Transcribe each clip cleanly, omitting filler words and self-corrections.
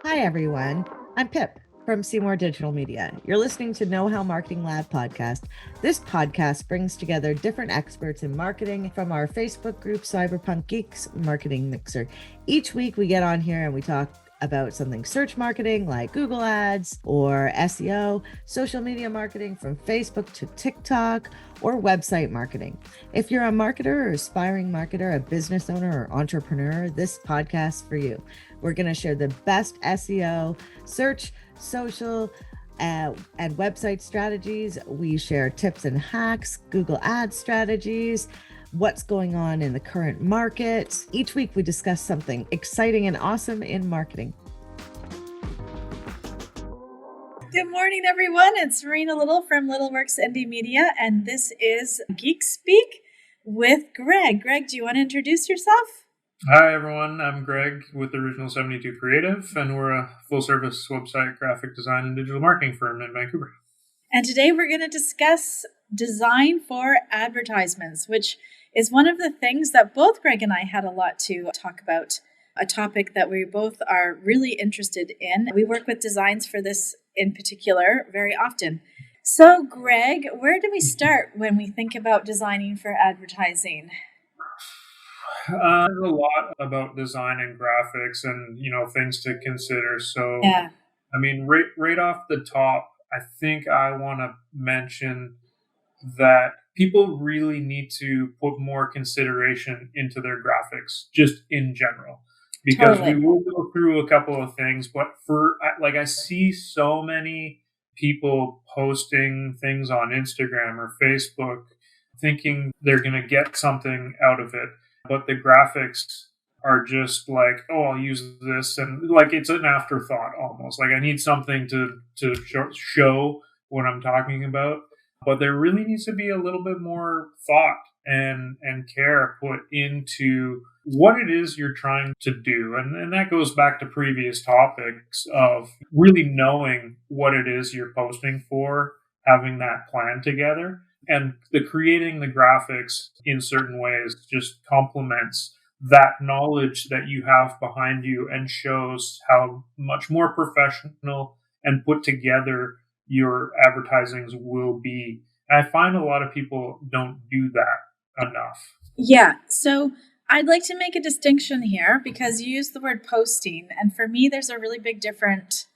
Hi, everyone. I'm Pip from Seymour Digital Media. You're listening to Know How Marketing Lab podcast. This podcast brings together different experts in marketing from our Facebook group, Cyberpunk Geeks Marketing Mixer. Each week we get on here and we talk about something search marketing like Google Ads or SEO, social media marketing from Facebook to TikTok, or website marketing. If you're a marketer or aspiring marketer, a business owner or entrepreneur, this podcast is for you. We're going to share the best SEO, search, social, and website strategies. We share tips and hacks, Google Ads strategies, what's going on in the current market. Each week we discuss something exciting and awesome in marketing. Good morning, everyone. It's Serena Little from Littleworks Indie Media, and this is Geek Speak with Greg. Greg, do you want to introduce yourself? Hi, everyone. I'm Greg with Original 72 Creative, and we're a full-service website graphic design and digital marketing firm in Vancouver. And today we're going to discuss design for advertisements, which is one of the things that both Greg and I had a lot to talk about, a topic that we both are really interested in. We work with designs for this in particular very often. So, Greg, where do we start when we think about designing for advertising? There's a lot about design and graphics and, things to consider. So, Yeah. right off the top, I think I want to mention that people really need to put more consideration into their graphics, just in general, because Totally. we will go through a couple of things. But I see so many people posting things on Instagram or Facebook, thinking they're going to get something out of it, but the graphics are just like, oh, I'll use this, and like it's an afterthought almost. Like I need something to show what I'm talking about. But there really needs to be a little bit more thought and care put into what it is you're trying to do. And that goes back to previous topics of really knowing what it is you're posting for, having that plan together. And creating the graphics in certain ways just complements that knowledge that you have behind you and shows how much more professional and put together your advertisings will be. And I find a lot of people don't do that enough. Yeah. So I'd like to make a distinction here because you use the word posting. And for me, there's a really big difference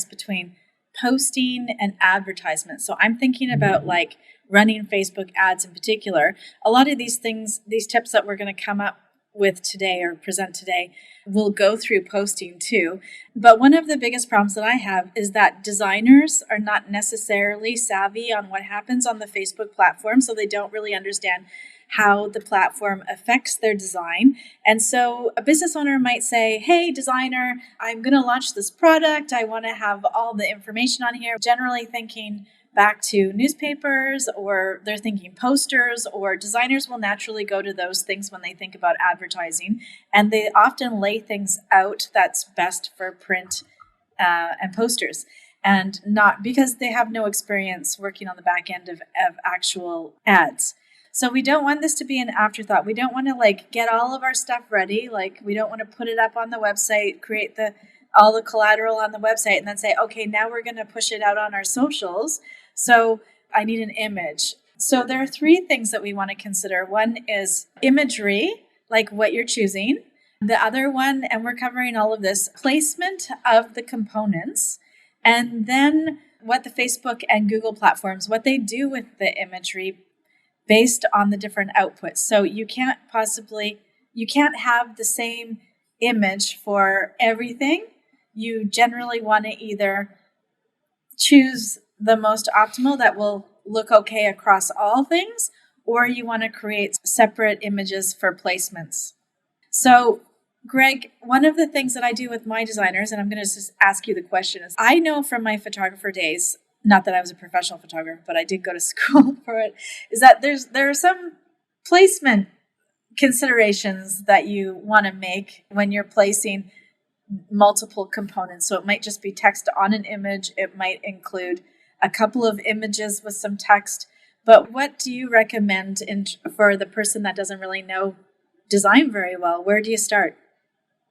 between posting and advertisement. So I'm thinking about like running Facebook ads in particular. A lot of these things, these tips that we're going to come up with today or present today will go through posting too. But one of the biggest problems that I have is that designers are not necessarily savvy on what happens on the Facebook platform. So they don't really understand how the platform affects their design. And so a business owner might say, hey, designer, I'm going to launch this product. I want to have all the information on here. Generally thinking back to newspapers, or they're thinking posters, or designers will naturally go to those things when they think about advertising. And they often lay things out that's best for print and posters, and not because they have no experience working on the back end of actual ads. So we don't want this to be an afterthought. We don't want to like get all of our stuff ready. Like we don't want to put it up on the website, create all the collateral on the website, and then say, okay, now we're going to push it out on our socials. So I need an image. So there are three things that we want to consider. One is imagery, like what you're choosing. The other one, and we're covering all of this, placement of the components. And then what the Facebook and Google platforms, what they do with the imagery based on the different outputs. So you can't have the same image for everything. You generally want to either choose the most optimal that will look okay across all things, or you want to create separate images for placements. So, Greg, one of the things that I do with my designers, and I'm going to just ask you the question, is I know from my photographer days, not that I was a professional photographer, but I did go to school for it, is that there are some placement considerations that you want to make when you're placing multiple components. So it might just be text on an image. It might include a couple of images with some text. But what do you recommend for the person that doesn't really know design very well? Where do you start?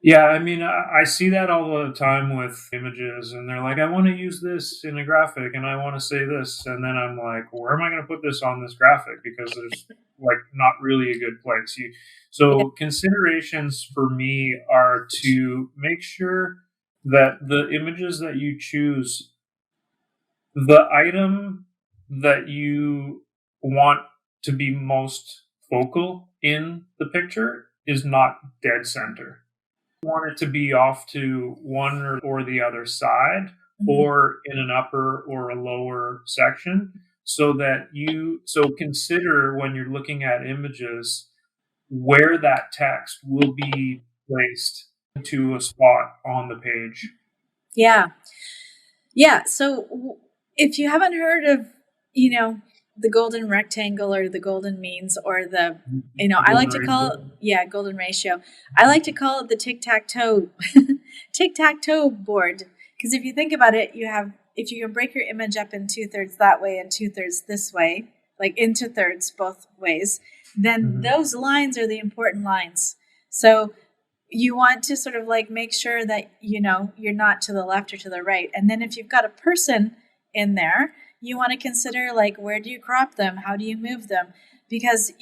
Yeah, I mean, I see that all the time with images, and they're like, I want to use this in a graphic, and I want to say this. And then I'm like, where am I going to put this on this graphic? Because there's like not really a good place. Yeah. So considerations for me are to make sure that the images that you choose, the item that you want to be most focal in the picture is not dead center. Want it to be off to one or the other side, Mhm. or in an upper or a lower section, so that so consider when you're looking at images where that text will be placed to a spot on the page. Yeah. Yeah. So if you haven't heard of, you know, the golden rectangle or the golden means or the, I like Golden to call it, ratio. yeah, golden ratio. I like to call it the tic-tac-toe, tic-tac-toe board. Because if you think about it, if you can break your image up in 2/3 that way and 2/3 this way, like into thirds both ways, then Mhm. those lines are the important lines. So you want to sort of like make sure that you're not to the left or to the right, and then if you've got a person in there, you want to consider like, where do you crop them, how do you move them, because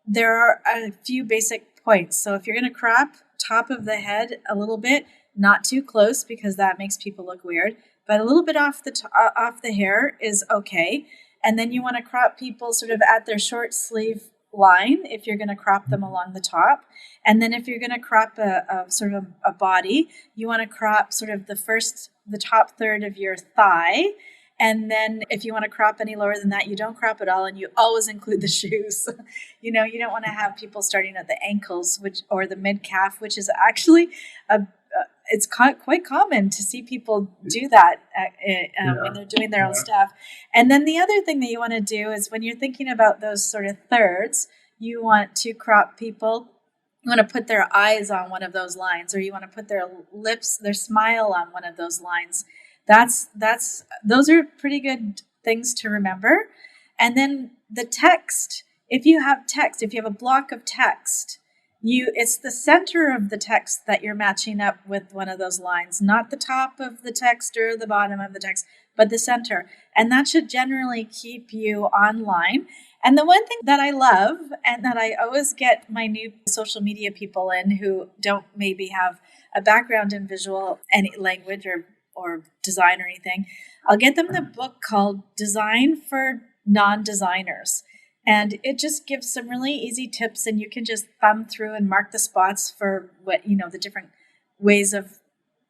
there are a few basic points. So if you're going to crop top of the head a little bit, not too close because that makes people look weird, but a little bit off the hair is okay. And then you want to crop people sort of at their short sleeve line if you're going to crop them along the top. And then if you're going to crop a sort of a body, you want to crop sort of the top third of your thigh. And then if you want to crop any lower than that, you don't crop at all, and you always include the shoes. You don't want to have people starting at the ankles, or the mid calf, which is actually it's quite common to see people do that when Yeah. they're doing their own Yeah. stuff. And then the other thing that you want to do is, when you're thinking about those sort of thirds, you want to crop people. You want to put their eyes on one of those lines, or you want to put their lips, their smile on one of those lines. Those are pretty good things to remember. And then the text, if you have a block of text, it's the center of the text that you're matching up with one of those lines, not the top of the text or the bottom of the text, but the center. And that should generally keep you online. And the one thing that I love, and that I always get my new social media people in who don't maybe have a background in visual any language or design or anything, I'll get them the book called Design for Non-Designers. And it just gives some really easy tips, and you can just thumb through and mark the spots for the different ways of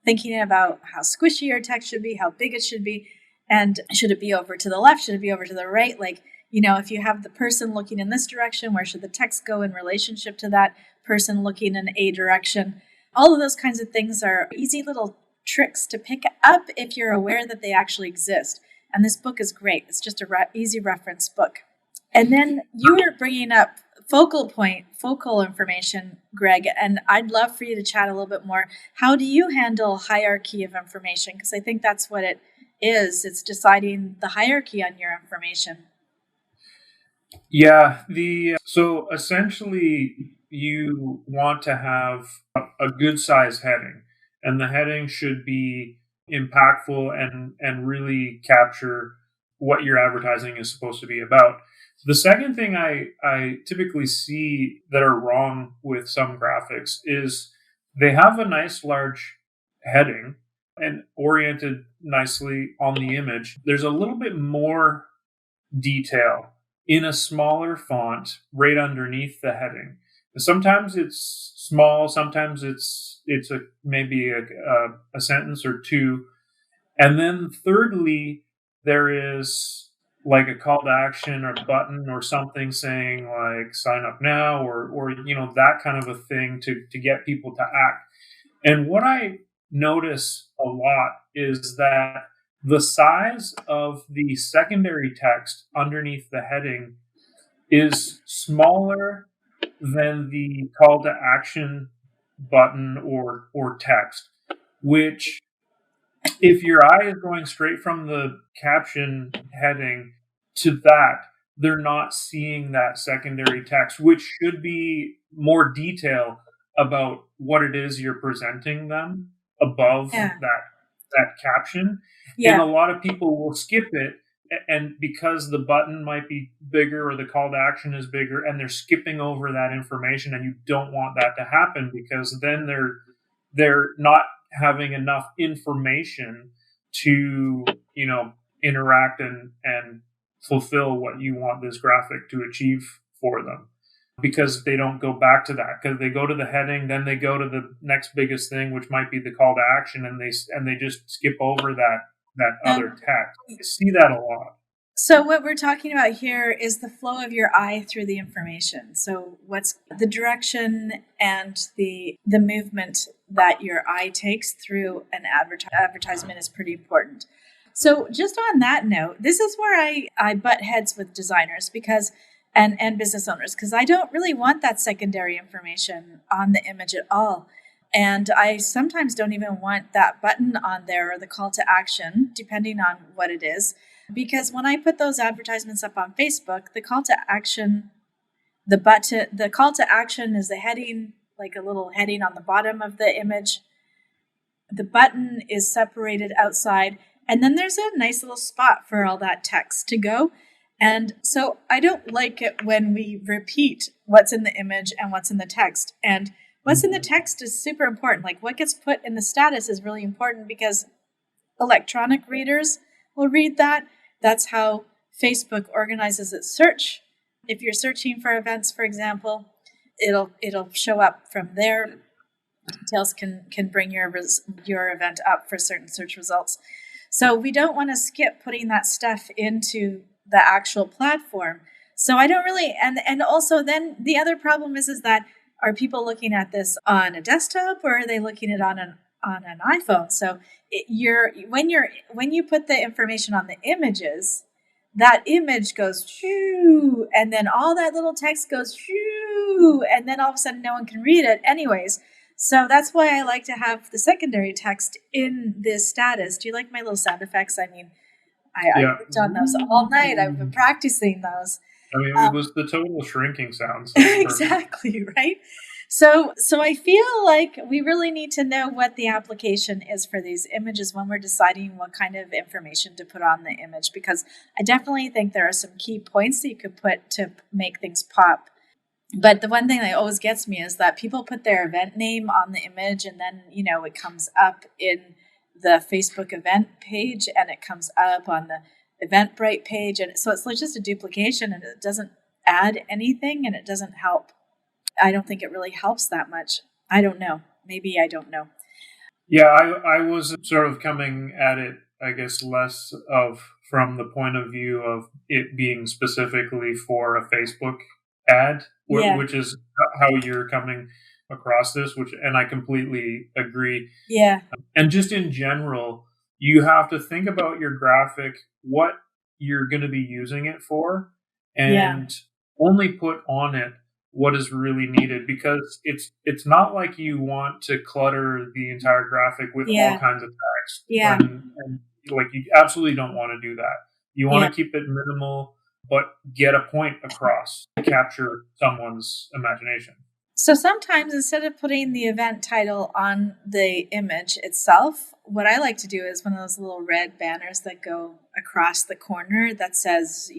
thinking about how squishy your text should be, how big it should be, and should it be over to the left, should it be over to the right? Like, if you have the person looking in this direction, where should the text go in relationship to that person looking in a direction? All of those kinds of things are easy little tricks to pick up if you're aware that they actually exist. And this book is great. It's just a easy reference book. And then you were bringing up focal information, Greg, and I'd love for you to chat a little bit more. How do you handle hierarchy of information? Because I think that's what it is. It's deciding the hierarchy on your information. Yeah, the so essentially you want to have a good size heading, and the heading should be impactful and really capture what your advertising is supposed to be about. The second thing I typically see that are wrong with some graphics is they have a nice large heading and oriented nicely on the image. There's a little bit more detail in a smaller font right underneath the heading. Sometimes it's small, sometimes it's maybe a sentence or two, and then thirdly, there is like a call to action or button or something saying like sign up now, or that kind of a thing to get people to act. And what I notice a lot is that the size of the secondary text underneath the heading is smaller than the call to action button or text, which, if your eye is going straight from the caption heading to that, they're not seeing that secondary text, which should be more detail about what it is you're presenting them above that caption. And a lot of people will skip it, and because the button might be bigger or the call to action is bigger, and they're skipping over that information, and you don't want that to happen, because then they're not having enough information to, interact and fulfill what you want this graphic to achieve for them, because they don't go back to that, because they go to the heading, then they go to the next biggest thing, which might be the call to action, and they just skip over that other text. I see that a lot. So what we're talking about here is the flow of your eye through the information. So what's the direction and the movement that your eye takes through an advertisement is pretty important. So just on that note, this is where I butt heads with designers because and business owners, because I don't really want that secondary information on the image at all. And I sometimes don't even want that button on there or the call to action, depending on what it is. Because when I put those advertisements up on Facebook, the call to action, the call to action is the heading, like a little heading on the bottom of the image. The button is separated outside, and then there's a nice little spot for all that text to go. And so I don't like it when we repeat what's in the image and what's in the text. And what's in the text is super important. Like what gets put in the status is really important because electronic readers will read that. That's how Facebook organizes its search. If you're searching for events, for example, it'll show up from there. Details can bring your event up for certain search results. So we don't want to skip putting that stuff into the actual platform. So I don't really, and also then the other problem is that are people looking at this on a desktop or are they looking at it on an iPhone? So when you put the information on the images, that image goes shoo, and then all that little text goes shoo, and then all of a sudden no one can read it anyways. So that's why I like to have the secondary text in this status. Do you like my little sound effects? I mean, I worked on those all night. I've been practicing those. I mean, it was the total shrinking sound. So exactly, right? So I feel like we really need to know what the application is for these images when we're deciding what kind of information to put on the image, because I definitely think there are some key points that you could put to make things pop. But the one thing that always gets me is that people put their event name on the image and then, it comes up in the Facebook event page and it comes up on the Eventbrite page. And so it's like just a duplication and it doesn't add anything and it doesn't help. I don't think it really helps that much. I don't know. Maybe I don't know. Yeah, I was sort of coming at it, I guess, less of from the point of view of it being specifically for a Facebook ad, which is how you're coming across this, and I completely agree. Yeah. And just in general, you have to think about your graphic, what you're going to be using it for, and only put on it what is really needed, because it's not like you want to clutter the entire graphic with all kinds of text. Yeah. And like you absolutely don't want to do that. You want to keep it minimal, but get a point across to capture someone's imagination. So sometimes instead of putting the event title on the image itself, what I like to do is one of those little red banners that go across the corner that says,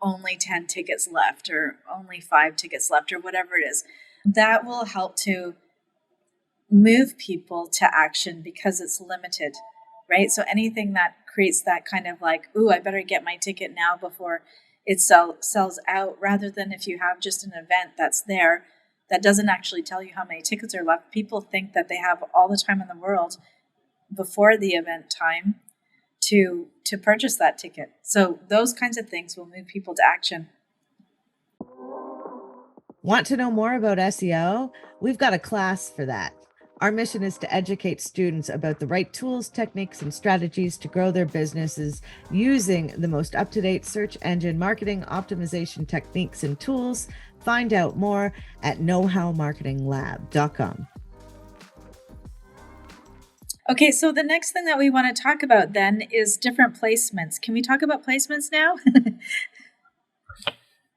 only 10 tickets left or only 5 tickets left or whatever it is. That will help to move people to action because it's limited, right? So anything that creates that kind of like, ooh, I better get my ticket now before it sells out, rather than if you have just an event that's there that doesn't actually tell you how many tickets are left. People think that they have all the time in the world before the event time to purchase that ticket. So those kinds of things will move people to action. Want to know more about SEO? We've got a class for that. Our mission is to educate students about the right tools, techniques, and strategies to grow their businesses using the most up-to-date search engine marketing optimization techniques and tools. Find out more at knowhowmarketinglab.com. Okay, so the next thing that we want to talk about then is different placements. Can we talk about placements now?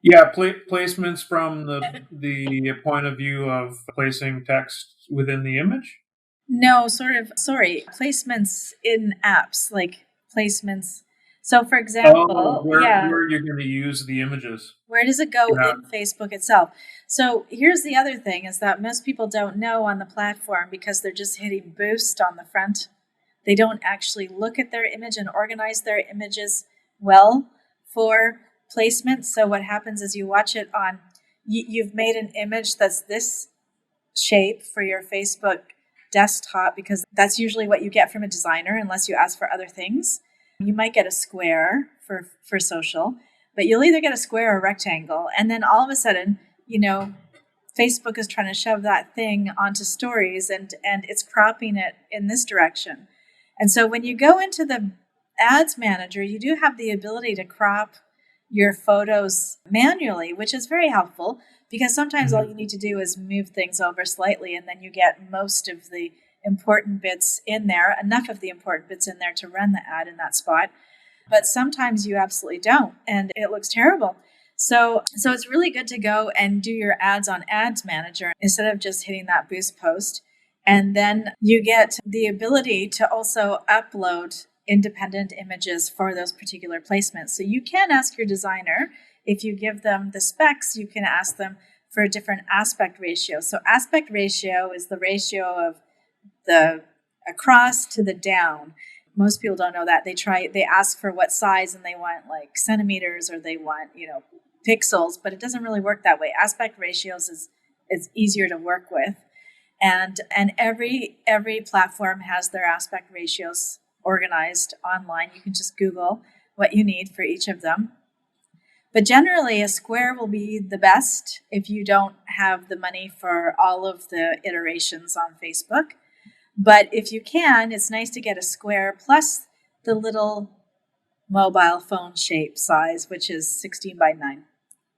Yeah, placements from the point of view of placing text within the image. No, sort of, sorry, placements in apps, like placements. So, for Oh, example, yeah, where you're going to use the images. where does it go Yeah. in Facebook itself? So, here's the other thing is that most people don't know on the platform because they're just hitting boost on the front. They don't actually look at their image and organize their images well for placement. So, what happens is you watch it on, you've made an image that's this shape for your Facebook desktop because that's usually what you get from a designer unless you ask for other things. You might get a square for social, but you'll either get a square or a rectangle. And then all of a sudden, Facebook is trying to shove that thing onto stories and it's cropping it in this direction. And so when you go into the ads manager, you do have the ability to crop your photos manually, which is very helpful because sometimes all you need to do is move things over slightly and then you get most of the important bits in there, enough of the important bits in there to run the ad in that spot. But sometimes you absolutely don't and it looks terrible. So it's really good to go and do your ads on Ads Manager instead of just hitting that boost post. And then you get the ability to also upload independent images for those particular placements. So you can ask your designer, if you give them the specs, you can ask them for a different aspect ratio. So aspect ratio is the ratio of the across to the down. Most people don't know that. They ask for what size and they want like centimeters or they want, pixels, but it doesn't really work that way. Aspect ratios is easier to work with. And every platform has their aspect ratios organized online. You can just Google what you need for each of them. But generally, a square will be the best if you don't have the money for all of the iterations on Facebook. But if you can, it's nice to get a square plus the little mobile phone shape size, which is 16 by 9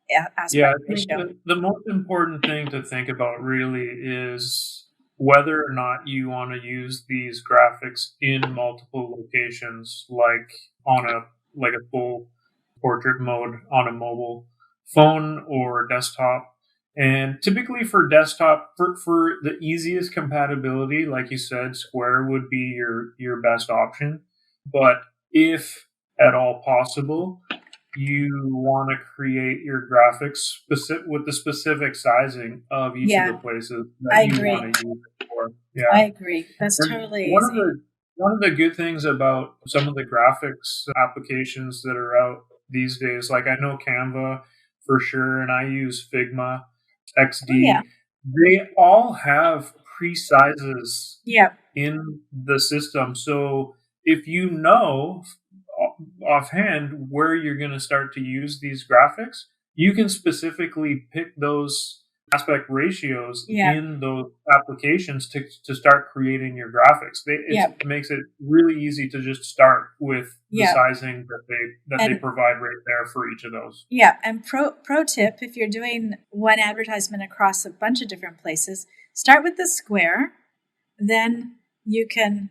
Yeah, aspect I think ratio. the most important thing to think about really is whether or not you want to use these graphics in multiple locations, like on a full portrait mode on a mobile phone or desktop. And typically for desktop, for the easiest compatibility, like you said, Square would be your best option. But if at all possible, you want to create your graphics with the specific sizing of each of the Yeah, places I that you agree. want to use it for. I Yeah. agree. That's And totally easy. one of the good things about some of the graphics applications that are out these days, like I know Canva for sure, and I use Figma, Oh, yeah. XD. They all have pre-sizes Yeah. in the system. So if you know offhand where you're going to start to use these graphics, you can specifically pick those aspect ratios Yeah. in those applications to start creating your graphics. Yeah. It makes it really easy to just start with the Yeah. sizing that they And provide right there for each of those. yeah, and pro tip, if you're doing one advertisement across a bunch of different places, start with the square, then you can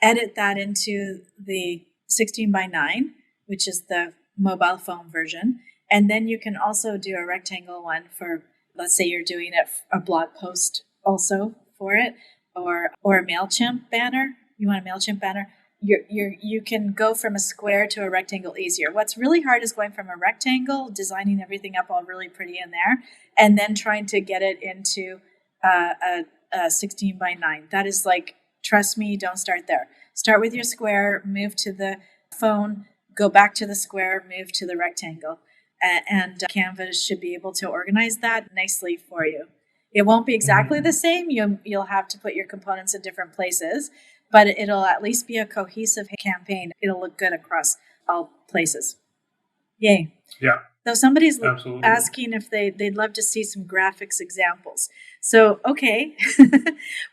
edit that into the 16 by 9, which is the mobile phone version. And then you can also do a rectangle one for, let's say you're doing a blog post also for it, or a MailChimp banner. You want a MailChimp banner? You can go from a square to a rectangle easier. What's really hard is going from a rectangle, designing everything up all really pretty in there, and then trying to get it into a 16 by 9. That is like, trust me, don't start there. Start with your square, move to the phone, go back to the square, move to the rectangle. And Canva should be able to organize that nicely for you. It won't be exactly the same. You'll have to put your components in different places, but it'll at least be a cohesive campaign. It'll look good across all places. Yay. Yeah, So somebody's absolutely. asking if they'd love to see some graphics examples. So, okay,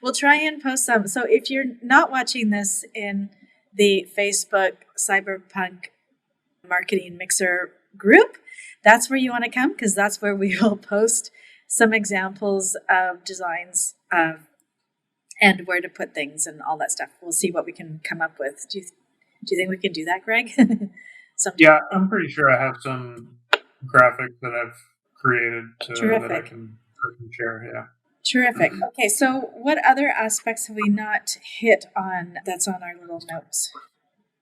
we'll try and post some. So if you're not watching this in the Facebook Cyberpunk Marketing Mixer group, that's where you want to come because that's where we will post some examples of designs and where to put things and all that stuff. We'll see what we can come up with. Do you think we can do that, Greg? Yeah, I'm pretty sure I have some graphics that I've created that I Terrific. can share. Yeah. Terrific. Okay, so what other aspects have we not hit on that's on our little notes?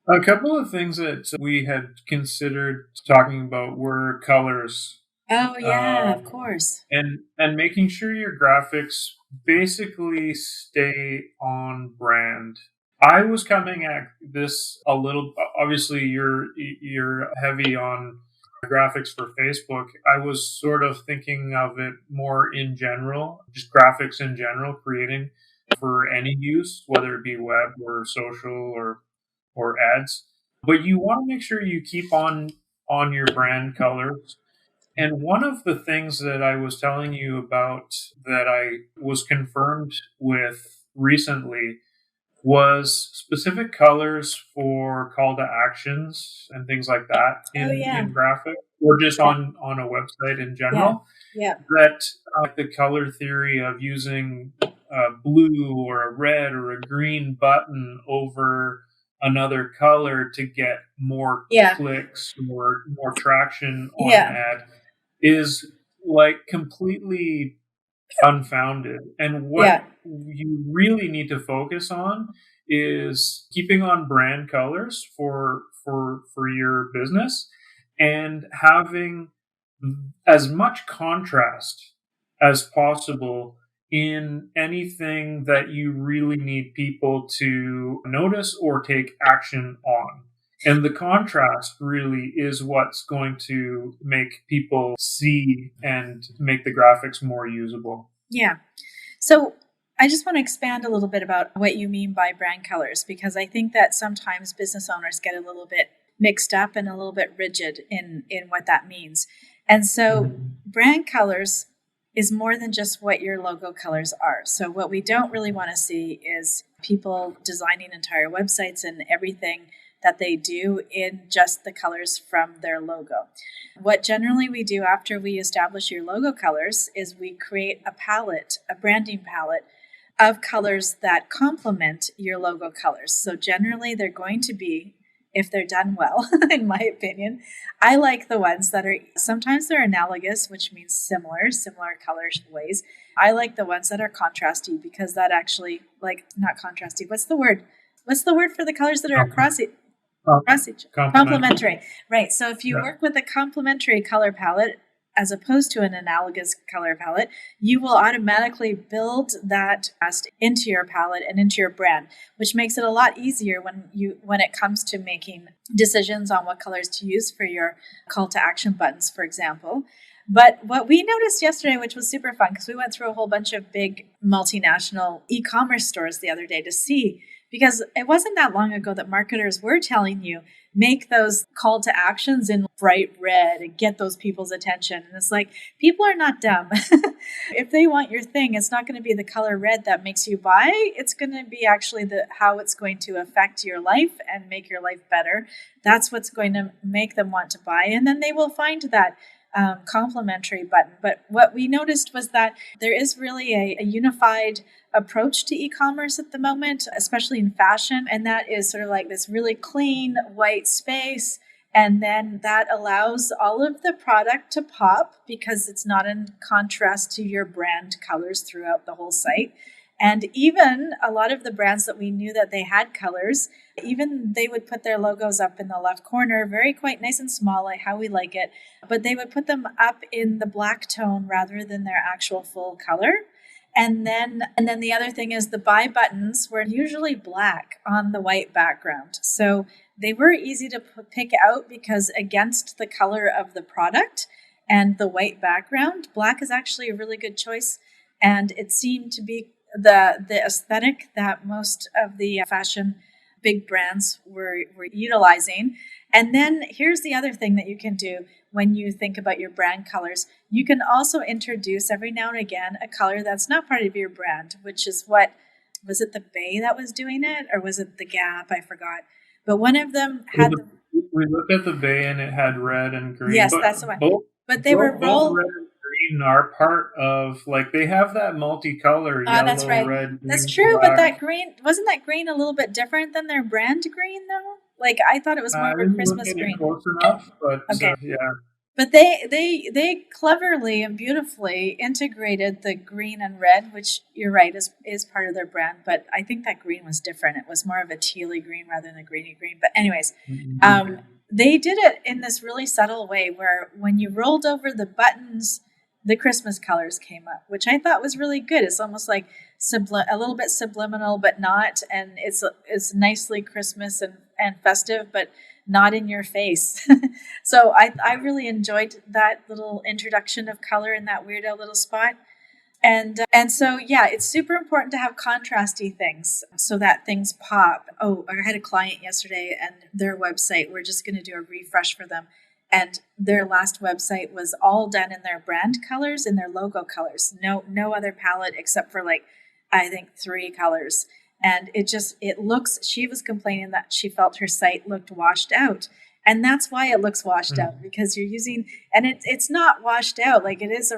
A couple of things that we had considered talking about were colors, Oh, yeah, of um, course. and making sure your graphics basically stay on brand. I was coming at this a little. Obviously, you're heavy on graphics for Facebook. I was sort of thinking of it more in general, just graphics in general, creating for any use, whether it be web or social or ads. But you want to make sure you keep on your brand colors. And one of the things that I was telling you about that I was confirmed with recently was specific colors for call to actions and things like that Oh, yeah. in graphic or just Yeah. on a website in Yeah. general. Yeah. That the color theory of using a blue or a red or a green button over another color to get more Yeah. clicks or more traction on an Yeah. ad is like completely unfounded. And what Yeah. you really need to focus on is keeping on brand colors for your business and having as much contrast as possible in anything that you really need people to notice or take action on. And the contrast really is what's going to make people see and make the graphics more usable. Yeah. So I just want to expand a little bit about what you mean by brand colors, because I think that sometimes business owners get a little bit mixed up and a little bit rigid in what that means. And so brand colors is more than just what your logo colors are. So what we don't really want to see is people designing entire websites and everything that they do in just the colors from their logo. What generally we do after we establish your logo colors is we create a palette, a branding palette of colors that complement your logo colors. So generally they're going to be, if they're done well, in my opinion, I like the ones that are, sometimes they're analogous, which means similar color ways. I like the ones that are contrasty because that actually, like, not contrasty, what's the word? What's the word for the colors that are across it? Complementary. Right. So if you Yeah. work with a complementary color palette as opposed to an analogous color palette, you will automatically build that trust into your palette and into your brand, which makes it a lot easier when it comes to making decisions on what colors to use for your call to action buttons, for example. But what we noticed yesterday, which was super fun, because we went through a whole bunch of big multinational e-commerce stores the other day to see, because it wasn't that long ago that marketers were telling you, make those call to actions in bright red and get those people's attention. And it's like, people are not dumb. If they want your thing, it's not going to be the color red that makes you buy. It's going to be actually how it's going to affect your life and make your life better. That's what's going to make them want to buy. And then they will find that complimentary button. But what we noticed was that there is really a unified approach to e-commerce at the moment, especially in fashion. And that is sort of like this really clean white space. And then that allows all of the product to pop because it's not in contrast to your brand colors throughout the whole site. And even a lot of the brands that we knew that they had colors, even they would put their logos up in the left corner, very quite nice and small, like how we like it. But they would put them up in the black tone rather than their actual full color. And then the other thing is the buy buttons were usually black on the white background. So they were easy to pick out because against the color of the product and the white background, black is actually a really good choice. And it seemed to be the aesthetic that most of the fashion big brands were utilizing. And then here's the other thing that you can do when you think about your brand colors. You can also introduce every now and again a color that's not part of your brand, which is what, was it the Bay that was doing it or was it the Gap? I forgot. But one of them had We looked at the Bay and it had red and green. yes, But that's the one. both But they were both red and green are part of, like, they have that multicolor yellow, that's right. red, green, That's true, black. but that green, wasn't that green a little bit different than their brand green though? Like I thought it was more I of a didn't look Christmas at it green. close enough, but Okay. yeah. But they cleverly and beautifully integrated the green and red, which you're right is part of their brand. But I think that green was different. It was more of a tealy green rather than a greeny green. But anyways, they did it in this really subtle way where when you rolled over the buttons, the Christmas colors came up, which I thought was really good. It's almost like a little bit subliminal, but not, and it's nicely Christmas and festive, but not in your face. So I really enjoyed that little introduction of color in that weirdo little spot. And so yeah, it's super important to have contrasty things so that things pop. Oh, I had a client yesterday and their website, we're just going to do a refresh for them. And their last website was all done in their brand colors and their logo colors. No other palette except for like I think 3 colors. And it looks, she was complaining that she felt her site looked washed out. And that's why it looks washed out, because you're using, and it's not washed out. Like it is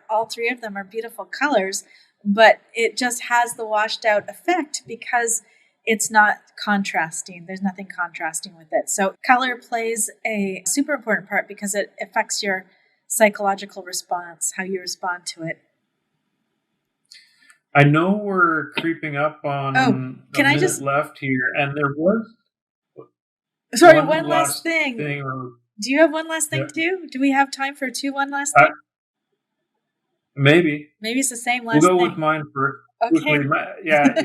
all 3 of them are beautiful colors, but it just has the washed out effect because it's not contrasting. There's nothing contrasting with it. So color plays a super important part because it affects your psychological response, how you respond to it. I know we're creeping up on a minute left here, and there was one last thing. Do you have one last thing too? Do we have time for one last thing? Maybe it's the same last thing. We'll go with mine first. Okay.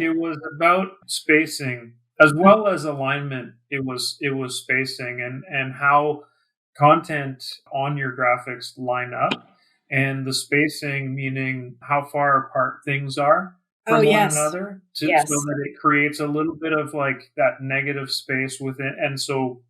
It was about spacing as well as alignment. It was spacing and how content on your graphics line up. And the spacing, meaning how far apart things are from one another, so that it creates a little bit of like that negative space within. And so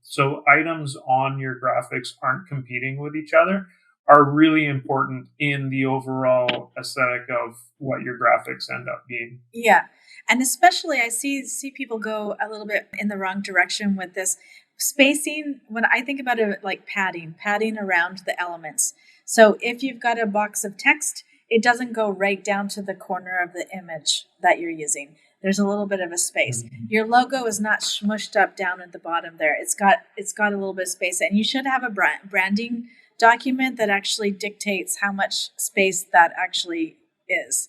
items on your graphics aren't competing with each other are really important in the overall aesthetic of what your graphics end up being. Yeah. And especially I see people go a little bit in the wrong direction with this spacing. When I think about it like padding around the elements. So if you've got a box of text, it doesn't go right down to the corner of the image that you're using. There's a little bit of a space. Your logo is not smushed up down at the bottom there. It's got a little bit of space, and you should have a branding document that actually dictates how much space that actually is.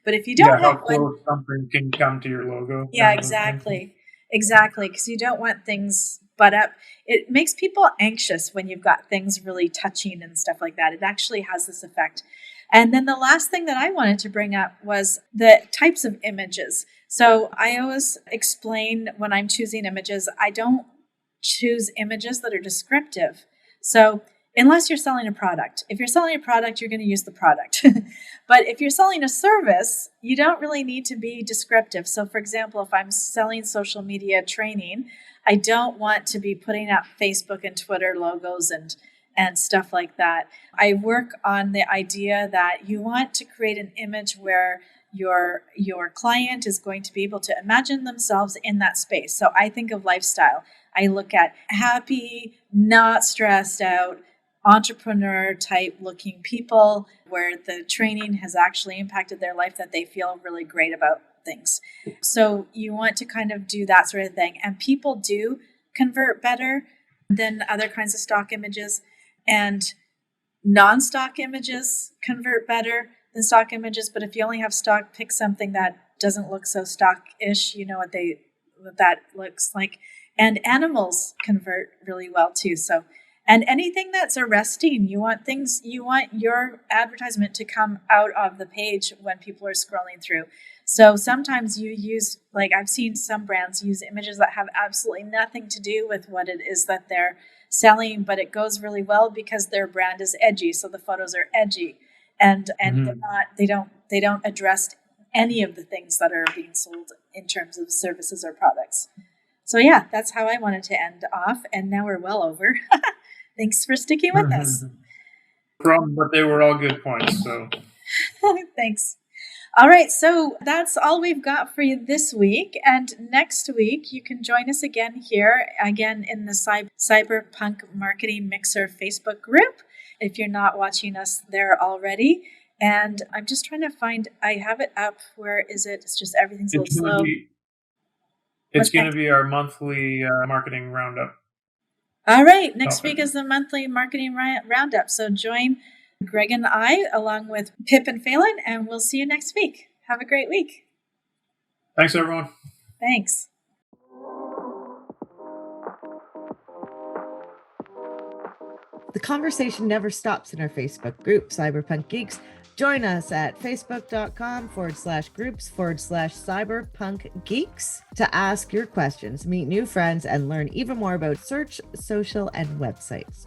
But if you don't have how close something can come to your logo. Yeah, exactly, because you don't want things butt up. It makes people anxious when you've got things really touching and stuff like that. It actually has this effect. And then the last thing that I wanted to bring up was the types of images. So I always explain when I'm choosing images, I don't choose images that are descriptive. So unless you're selling a product. If you're selling a product, you're going to use the product. But if you're selling a service, you don't really need to be descriptive. So for example, if I'm selling social media training, I don't want to be putting out Facebook and Twitter logos and stuff like that. I work on the idea that you want to create an image where your client is going to be able to imagine themselves in that space. So I think of lifestyle. I look at happy, not stressed out, entrepreneur type looking people where the training has actually impacted their life, that they feel really great about things. So you want to kind of do that sort of thing. And people do convert better than other kinds of stock images, and non-stock images convert better than stock images. But if you only have stock, pick something that doesn't look so stock-ish. You know what that looks like. And animals convert really well too. So, and anything that's arresting, you want your advertisement to come out of the page when people are scrolling through. So sometimes you use, like I've seen some brands use images that have absolutely nothing to do with what it is that they're selling, but it goes really well because their brand is edgy. So the photos are edgy and they don't address any of the things that are being sold in terms of services or products. So yeah, that's how I wanted to end off. And now we're well over. Thanks for sticking with us. But they were all good points. So thanks. All right, so that's all we've got for you this week. And next week, you can join us again here, again in the Cyberpunk Marketing Mixer Facebook group, if you're not watching us there already. And I'm just trying to find, I have it up. Where is it? It's just everything's a little slow. It's going to be our monthly marketing roundup. All right. Next topic. week is the monthly marketing roundup. So join Greg and I along with Pip and Phelan, and we'll see you next week. Have a great week. Thanks, everyone. Thanks. The conversation never stops in our Facebook group, Cyberpunk Geeks. Join us at facebook.com/groups/cyberpunk geeks to ask your questions, meet new friends, and learn even more about search, social, and websites.